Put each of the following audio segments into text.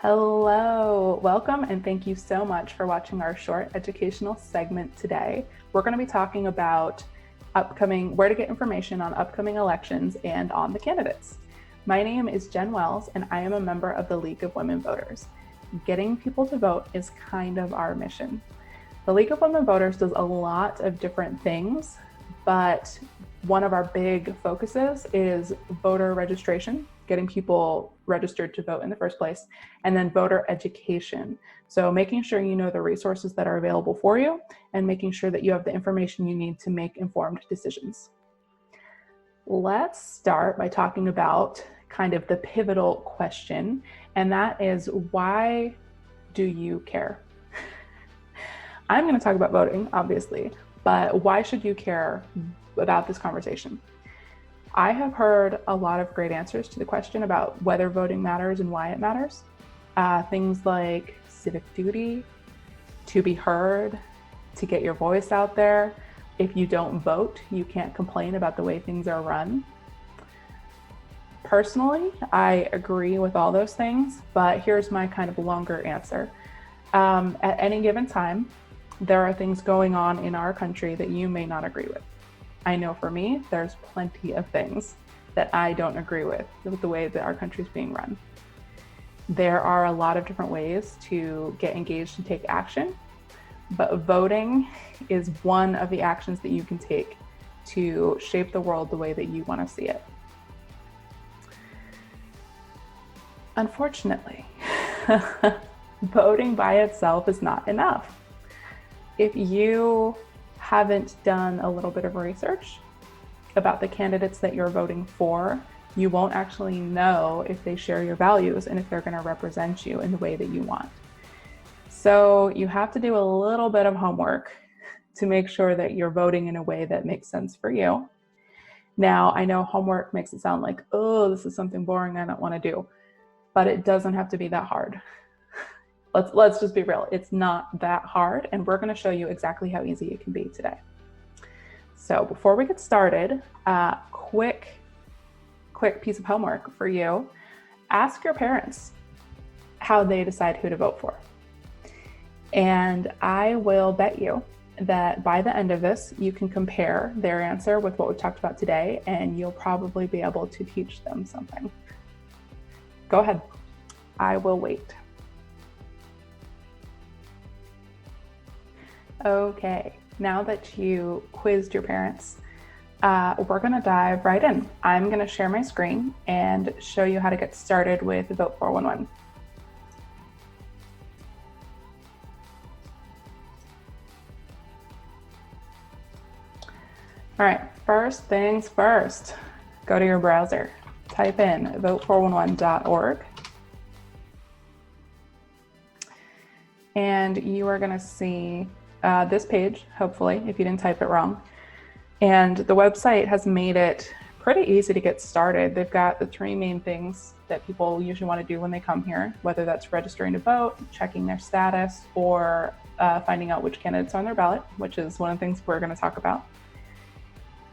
Hello, welcome, and thank you so much for watching our short educational segment today. We're going to be talking about where to get information on upcoming elections and on the candidates. My name is Jen Wells, and I am a member of the League of Women Voters. Getting people to vote is kind of our mission. The League of Women Voters does a lot of different things, but one of our big focuses is voter registration, getting people registered to vote in the first place, and then voter education. So making sure you know the resources that are available for you and making sure that you have the information you need to make informed decisions. Let's start by talking about kind of the pivotal question, and that is, why do you care? I'm going to talk about voting, obviously, but why should you care about this conversation? I have heard a lot of great answers to the question about whether voting matters and why it matters. Things like civic duty, to be heard, to get your voice out there. If you don't vote, you can't complain about the way things are run. Personally, I agree with all those things, but here's my kind of longer answer. At any given time, there are things going on in our country that you may not agree with. I know for me, there's plenty of things that I don't agree with the way that our country is being run. There are a lot of different ways to get engaged and take action, but voting is one of the actions that you can take to shape the world the way that you want to see it. Unfortunately, voting by itself is not enough. If you haven't done a little bit of research about the candidates that you're voting for, you won't actually know if they share your values and if they're going to represent you in the way that you want. So you have to do a little bit of homework to make sure that you're voting in a way that makes sense for you. Now, I know homework makes it sound like, oh, this is something boring I don't want to do, but it doesn't have to be that hard. Let's just be real. It's not that hard, and we're going to show you exactly how easy it can be today. So before we get started, quick piece of homework for you. Ask your parents how they decide who to vote for. And I will bet you that by the end of this, you can compare their answer with what we talked about today, and you'll probably be able to teach them something. Go ahead. I will wait. Okay, now that you quizzed your parents, we're going to dive right in. I'm going to share my screen and show you how to get started with VOTE411. All right, first things first, go to your browser, type in vote411.org, and you are going to see this page, hopefully, if you didn't type it wrong. And the website has made it pretty easy to get started. They've got the three main things that people usually want to do when they come here, whether that's registering to vote, checking their status, or finding out which candidates are on their ballot, which is one of the things we're going to talk about.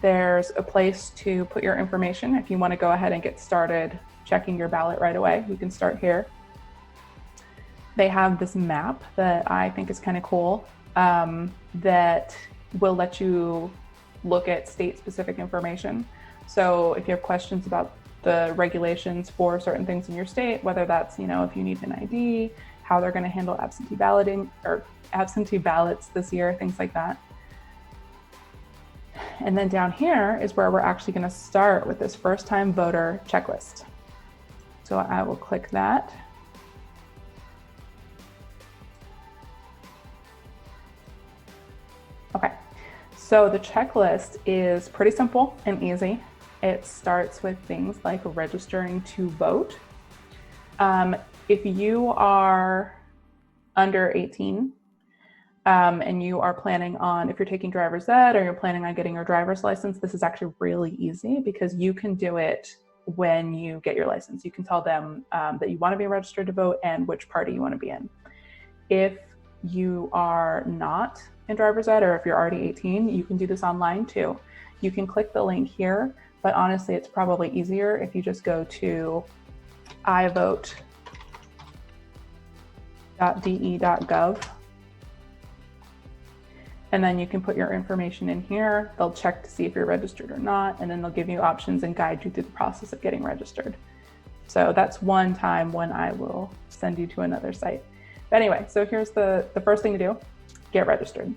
There's a place to put your information. If you want to go ahead and get started checking your ballot right away, you can start here. They have this map that I think is kind of cool. That will let you look at state-specific information. So if you have questions about the regulations for certain things in your state, whether that's, if you need an ID, how they're going to handle absentee balloting or absentee ballots this year, things like that. And then down here is where we're actually going to start with this first-time voter checklist. So I will click that. Okay, so the checklist is pretty simple and easy. It starts with things like registering to vote. If you are under 18 and you are planning on, if you're taking driver's ed or you're planning on getting your driver's license, this is actually really easy because you can do it when you get your license. You can tell them that you want to be registered to vote and which party you want to be in. If you are not in driver's ed, or if you're already 18, you can do this online too. You can click the link here, but honestly, it's probably easier if you just go to iVote .de.gov. And then you can put your information in here. They'll check to see if you're registered or not, and then they'll give you options and guide you through the process of getting registered. So that's one time when I will send you to another site. But anyway, so here's the first thing to do: get registered.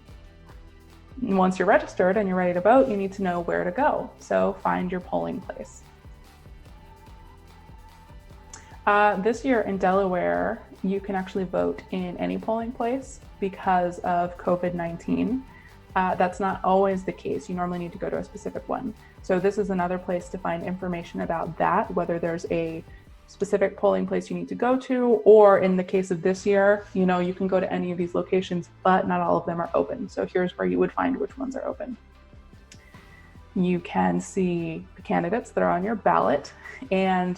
And once you're registered and you're ready to vote, you need to know where to go. So find your polling place. This year in Delaware, you can actually vote in any polling place because of COVID-19. That's not always the case. You normally need to go to a specific one. So this is another place to find information about that, whether there's a specific polling place you need to go to, or in the case of this year, you can go to any of these locations, but not all of them are open. So here's where you would find which ones are open. You can see the candidates that are on your ballot and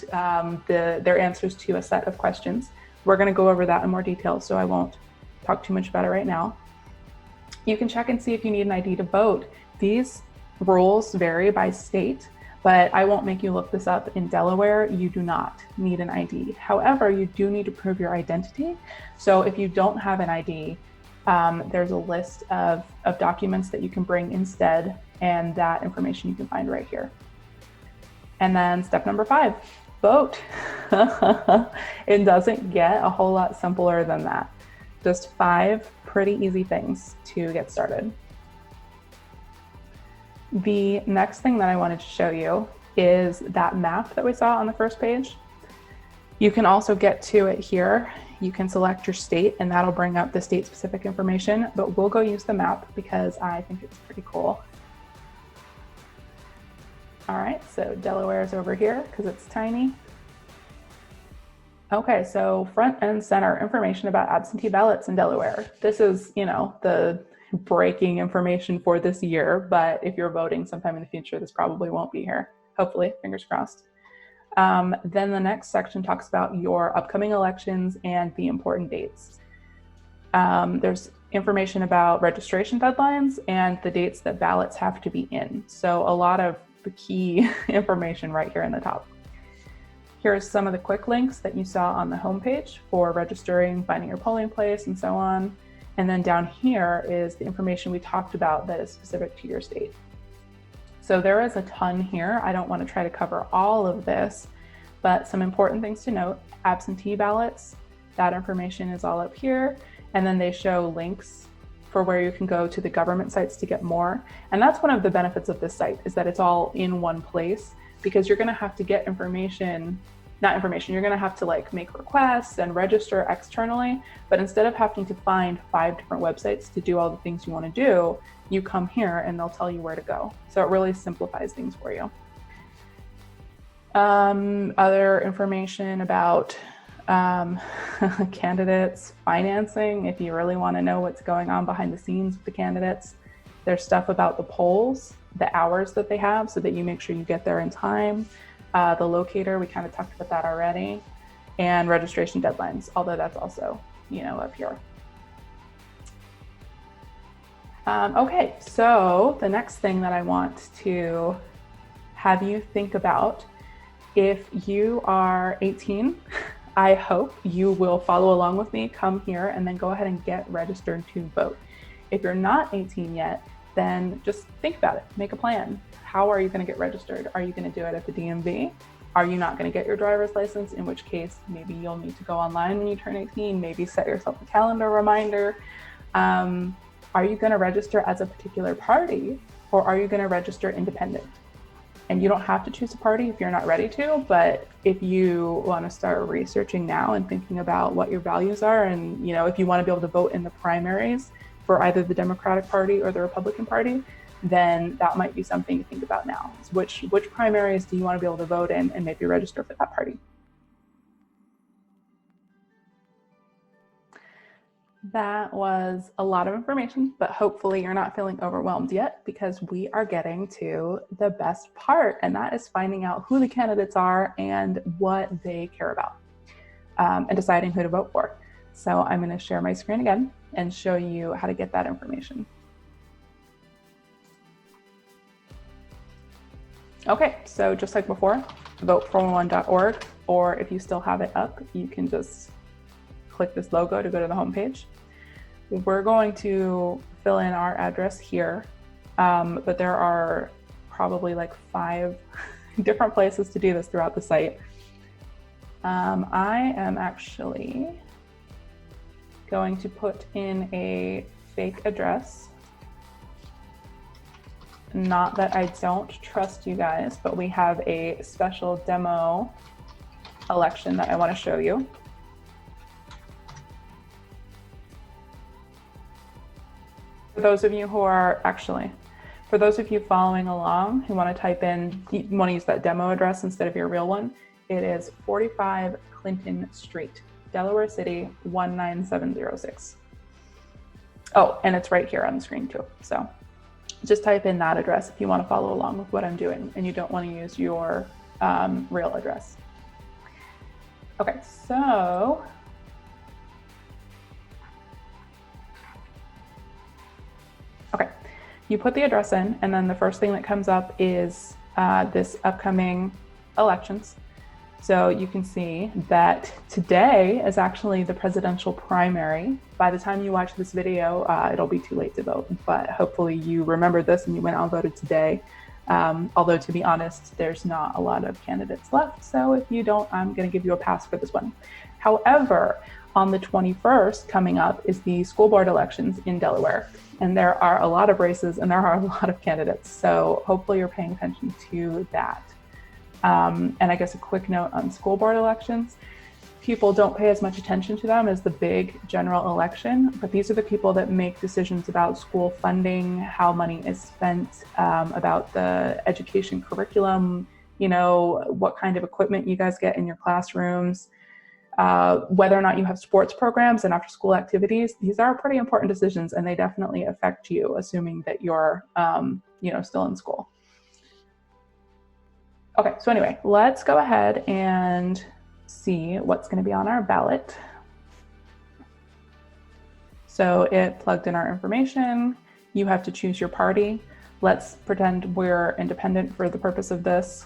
their answers to a set of questions. We're going to go over that in more detail, so I won't talk too much about it right now. You can check and see if you need an ID to vote. These rules vary by state, but I won't make you look this up. In Delaware, you do not need an ID. However, you do need to prove your identity. So if you don't have an ID, there's a list of documents that you can bring instead, and that information you can find right here. And then step number 5, vote. It doesn't get a whole lot simpler than that. Just 5 pretty easy things to get started. The next thing that I wanted to show you is that map that we saw on the first page. You can also get to it here. You can select your state and that'll bring up the state specific information, but we'll go use the map because I think it's pretty cool. All right, so Delaware is over here because it's tiny. Okay, so front and center information about absentee ballots in Delaware. This is, the breaking information for this year, but if you're voting sometime in the future, this probably won't be here. Hopefully, fingers crossed. Then the next section talks about your upcoming elections and the important dates. There's information about registration deadlines and the dates that ballots have to be in. So a lot of the key information right here in the top. Here's some of the quick links that you saw on the homepage for registering, finding your polling place, and so on. And then down here is the information we talked about that is specific to your state. So there is a ton here. I don't want to try to cover all of this, but some important things to note: absentee ballots, that information is all up here. And then they show links for where you can go to the government sites to get more. And that's one of the benefits of this site, is that it's all in one place, because you're going to have to get you're going to have to make requests and register externally. But instead of having to find 5 different websites to do all the things you want to do, you come here and they'll tell you where to go. So it really simplifies things for you. Other information about candidates financing. If you really want to know what's going on behind the scenes with the candidates, there's stuff about the polls, the hours that they have, so that you make sure you get there in time. The locator, we kind of talked about that already, and registration deadlines, although that's also, up here. Okay, so the next thing that I want to have you think about, if you are 18, I hope you will follow along with me, come here, and then go ahead and get registered to vote. If you're not 18 yet, then just think about it, make a plan. How are you going to get registered? Are you going to do it at the DMV? Are you not going to get your driver's license? In which case, maybe you'll need to go online when you turn 18, maybe set yourself a calendar reminder. Are you going to register as a particular party, or are you going to register independent? And you don't have to choose a party if you're not ready to, but if you want to start researching now and thinking about what your values are, and if you want to be able to vote in the primaries for either the Democratic Party or the Republican Party, then that might be something to think about now. Which primaries do you want to be able to vote in, and maybe register for that party? That was a lot of information, but hopefully you're not feeling overwhelmed yet, because we are getting to the best part, and that is finding out who the candidates are and what they care about, and deciding who to vote for. So I'm going to share my screen again and show you how to get that information. Okay, so just like before, vote411.org, or if you still have it up, you can just click this logo to go to the homepage. We're going to fill in our address here, but there are probably like 5 different places to do this throughout the site. I am actually going to put in a fake address. Not that I don't trust you guys, but we have a special demo election that I want to show you. For those of you who are for those of you following along who want to type in, you want to use that demo address instead of your real one, it is 45 Clinton Street, Delaware City, 19706. Oh, and it's right here on the screen too. So just type in that address if you want to follow along with what I'm doing and you don't want to use your real address. Okay, so you put the address in, and then the first thing that comes up is this upcoming elections. So you can see that today is actually the presidential primary. By the time you watch this video, it'll be too late to vote, but hopefully you remember this and you went out and voted today. Although to be honest, there's not a lot of candidates left. So if you don't, I'm gonna give you a pass for this one. However, on the 21st coming up is the school board elections in Delaware. And there are a lot of races and there are a lot of candidates. So hopefully you're paying attention to that. And I guess a quick note on school board elections, people don't pay as much attention to them as the big general election, but these are the people that make decisions about school funding, how money is spent, about the education curriculum, you know, what kind of equipment you guys get in your classrooms, whether or not you have sports programs and after school activities. These are pretty important decisions and they definitely affect you, assuming that you're, still in school. Okay, so anyway, let's go ahead and see what's going to be on our ballot. So it plugged in our information. You have to choose your party. Let's pretend we're independent for the purpose of this.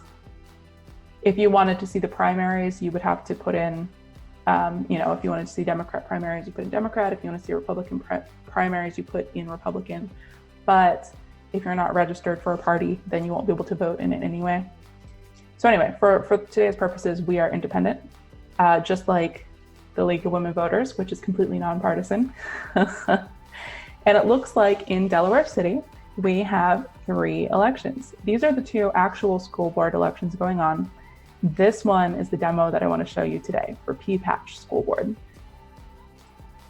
If you wanted to see the primaries, you would have to put in, if you wanted to see Democrat primaries, you put in Democrat. If you want to see Republican primaries, you put in Republican. But if you're not registered for a party, then you won't be able to vote in it anyway. So anyway, for today's purposes, we are independent, just like the League of Women Voters, which is completely nonpartisan. And it looks like in Delaware City, we have 3 elections. These are the 2 actual school board elections going on. This one is the demo that I want to show you today for P-Patch School Board.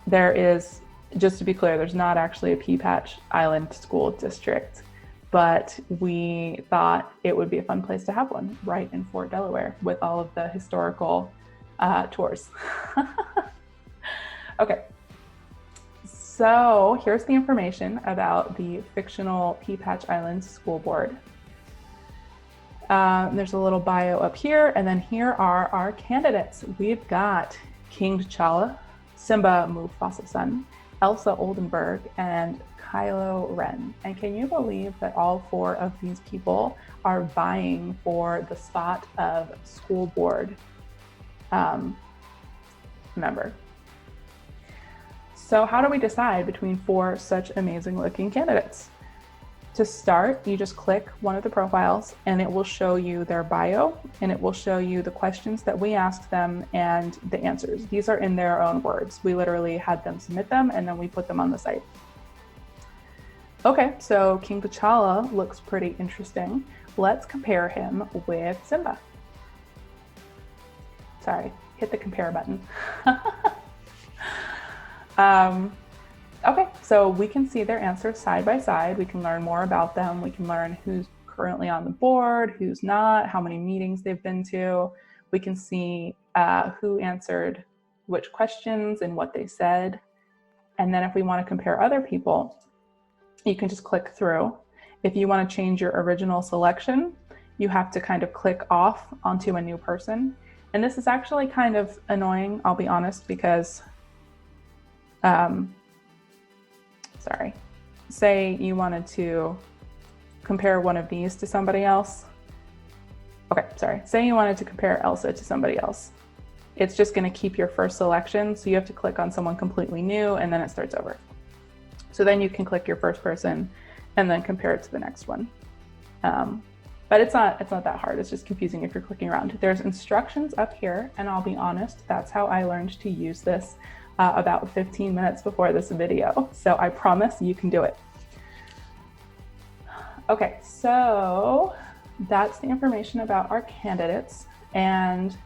There is, just to be clear, there's not actually a P-Patch Island School District, but we thought it would be a fun place to have one right in Fort Delaware with all of the historical tours. Okay, so here's the information about the fictional P-Patch Island School Board. There's a little bio up here, and then here are our candidates. We've got King T'Challa, Simba Mufasa's son, Elsa Oldenburg, and Kylo Ren. And can you believe that all 4 of these people are vying for the spot of school board member? So how do we decide between 4 such amazing looking candidates? To start, you just click one of the profiles and it will show you their bio and it will show you the questions that we asked them and the answers. These are in their own words. We literally had them submit them and then we put them on the site. Okay, so King T'Challa looks pretty interesting. Let's compare him with Simba. Sorry, hit the compare button. Okay, so we can see their answers side by side. We can learn more about them. We can learn who's currently on the board, who's not, how many meetings they've been to. We can see who answered which questions and what they said. And then if we want to compare other people, you can just click through. If you want to change your original selection, you have to kind of click off onto a new person. And this is actually kind of annoying, I'll be honest, because say you wanted to compare one of these to somebody else. Okay, sorry. Say you wanted to compare Elsa to somebody else. it's just going to keep your first selection. So you have to click on someone completely new and then it starts over. So then you can click your first person and then compare it to the next one. But it's not that hard. It's just confusing if you're clicking around. There's instructions up here, and I'll be honest, that's how I learned to use this about 15 minutes before this video. So I promise you can do it. Okay, so that's the information about our candidates. And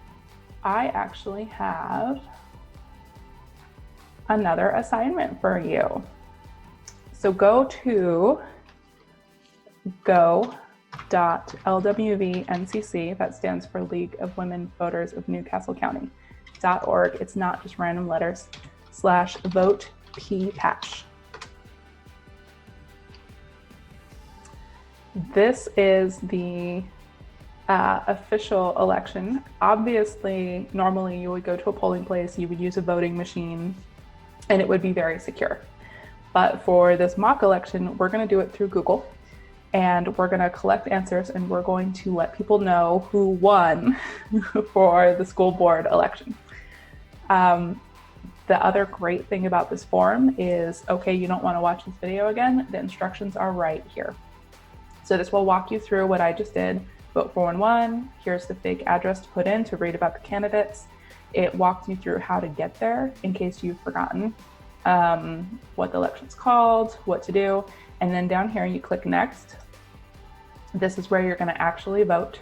I actually have another assignment for you. So go to go.lwvncc, that stands for League of Women Voters of Newcastle County, .org. It's not just random letters, /VOTE411. This is the official election. Obviously, normally you would go to a polling place, you would use a voting machine, and it would be very secure. But for this mock election, we're going to do it through Google, and we're going to collect answers, and we're going to let people know who won for the school board election. The other great thing about this form is, okay, you don't want to watch this video again, the instructions are right here. So this will walk you through what I just did. VOTE411, here's the fake address to put in to read about the candidates. It walks you through how to get there in case you've forgotten what the election's called, what to do. And then down here, you click next. This is where you're going to actually vote.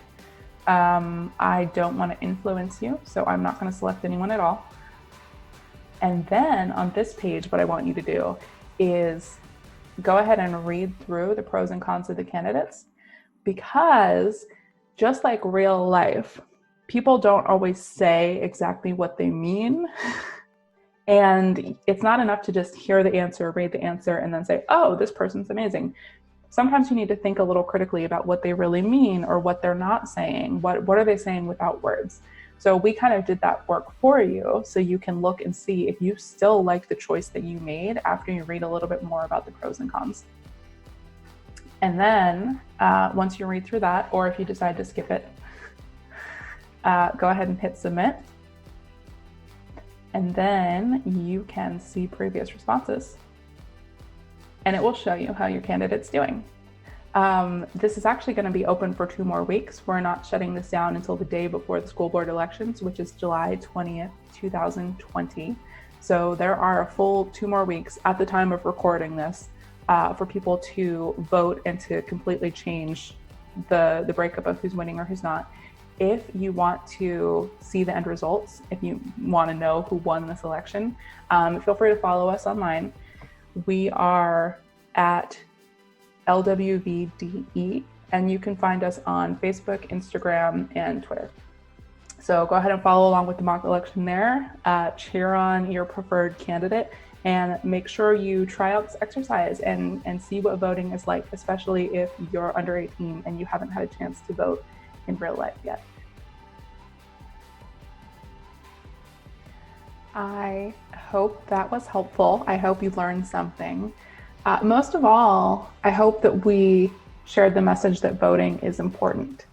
I don't want to influence you, so I'm not going to select anyone at all. And then on this page, what I want you to do is go ahead and read through the pros and cons of the candidates, because just like real life, people don't always say exactly what they mean. And it's not enough to just hear the answer, read the answer, and then say, oh, this person's amazing. Sometimes you need to think a little critically about what they really mean or what they're not saying. What are they saying without words? So we kind of did that work for you so you can look and see if you still like the choice that you made after you read a little bit more about the pros and cons. And then once you read through that, or if you decide to skip it, go ahead and hit submit. And then you can see previous responses, and it will show you how your candidate's doing. This is actually going to be open for 2 more weeks. We're not shutting this down until the day before the school board elections, which is July 20th, 2020. So there are a full 2 more weeks at the time of recording this for people to vote and to completely change the breakup of who's winning or who's not. If you want to see the end results, if you want to know who won this election, feel free to follow us online. We are at LWVDE, and you can find us on Facebook, Instagram, and Twitter. So go ahead and follow along with the mock election there, cheer on your preferred candidate, and make sure you try out this exercise and see what voting is like, especially if you're under 18 and you haven't had a chance to vote in real life yet. I hope that was helpful. I hope you learned something. Most of all, I hope that we shared the message that voting is important.